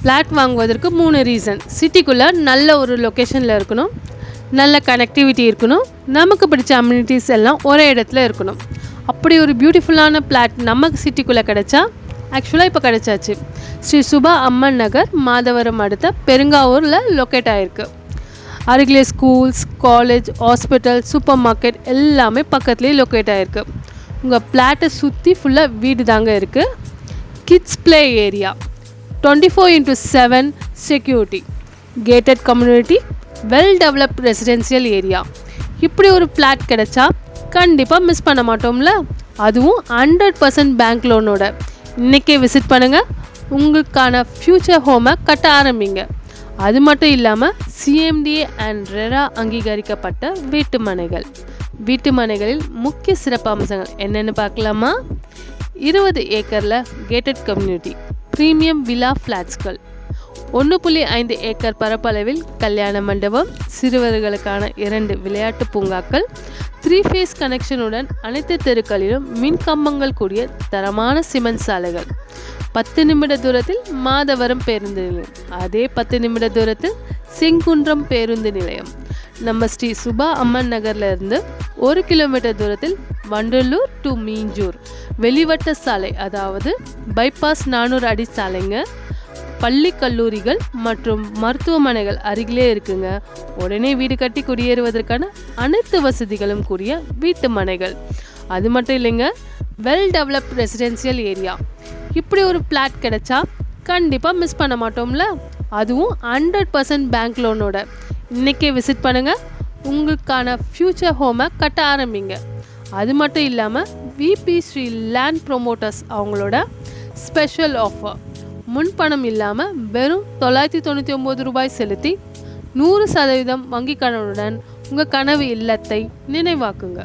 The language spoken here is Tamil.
ஃப்ளாட் வாங்குவதற்கு 3 ரீசன். சிட்டிக்குள்ளே நல்ல ஒரு லொக்கேஷனில் இருக்கணும், நல்ல கனெக்டிவிட்டி இருக்கணும், நமக்கு பிடிச்ச அம்யூனிட்டிஸ் எல்லாம் ஒரே இடத்துல இருக்கணும். அப்படி ஒரு பியூட்டிஃபுல்லான ஃப்ளாட் நமக்கு சிட்டிக்குள்ளே கிடச்சா ஆக்சுவலாக இப்போ கிடச்சாச்சு. ஸ்ரீ சுபா அம்மன் நகர், மாதவரம் அடுத்த பெருங்காவூரில் லொக்கேட் ஆகிருக்கு. அருகிலே schools, college, hospital, super market எல்லாமே பக்கத்துலேயே லொக்கேட் ஆகிருக்கு. உங்கள் ஃப்ளாட்டை சுற்றி ஃபுல்லாக வீடு தாங்க இருக்குது. Kids play area, 24/7 security, gated community, well developed residential area. இப்படி ஒரு ஃப்ளாட் கிடச்சா கண்டிப்பாக மிஸ் பண்ண மாட்டோம்ல. அதுவும் 100% பேங்க் லோனோட. இன்றைக்கே விசிட் பண்ணுங்கள், உங்களுக்கான ஃப்யூச்சர் ஹோமை கட்ட ஆரம்பிங்க. அது மட்டும் இல்லாமல் CMDA அண்ட் ரெரா அங்கீகரிக்கப்பட்ட வீட்டு மனைகளில் முக்கிய சிறப்பு அம்சங்கள் என்னென்னு பார்க்கலாமா? 20 ஏக்கரில் கேட்டட் கம்யூனிட்டி, ப்ரீமியம் வில்லா ஃப்ளாட்ஸ்கள், 1.5 ஏக்கர் பரப்பளவில் கல்யாண மண்டபம், சிறுவர்களுக்கான 2 விளையாட்டு பூங்காக்கள், 3 ஃபேஸ் கனெக்ஷனுடன் அனைத்து தெருக்களிலும் மின் கம்பங்கள் கூடிய தரமான சிமெண்ட் சாலைகள், 10 நிமிட தூரத்தில் மாதவரம் பேருந்து நிலையம், அதே 10 நிமிட தூரத்தில் செங்குன்றம் பேருந்து நிலையம். நம்ம ஸ்ரீ சுபா அம்மன் நகர்ல இருந்து 1 கிலோமீட்டர் தூரத்தில் வண்டலூர் டு மீஞ்சூர் வெளிவட்ட சாலை, அதாவது பைபாஸ் 400 அடி சாலைங்க. பள்ளி, கல்லூரிகள் மற்றும் மருத்துவமனைகள் அருகிலே இருக்குங்க. உடனே வீடு கட்டி குடியேறுவதற்கான அனைத்து வசதிகளும் கூடிய வீட்டு மனைகள். அது மட்டும் இல்லைங்க, வெல் டெவலப்ட் ரெசிடென்சியல் ஏரியா. இப்படி ஒரு ஃப்ளாட் கிடைச்சா கண்டிப்பாக மிஸ் பண்ண மாட்டோம்ல. அதுவும் 100% பேங்க் லோனோட. இன்றைக்கே விசிட் பண்ணுங்கள், உங்களுக்கான ஃப்யூச்சர் ஹோமை கட்ட ஆரம்பிங்க. அது மட்டும் இல்லாமல் விபி ஸ்ரீ லேண்ட் ப்ரொமோட்டர்ஸ் அவங்களோட ஸ்பெஷல் ஆஃபர், முன்பணம் இல்லாமல் வெறும் 999 ரூபாய் செலுத்தி 100% வங்கி கடனுடன் உங்கள் கனவு இல்லத்தை நினைவாக்குங்க.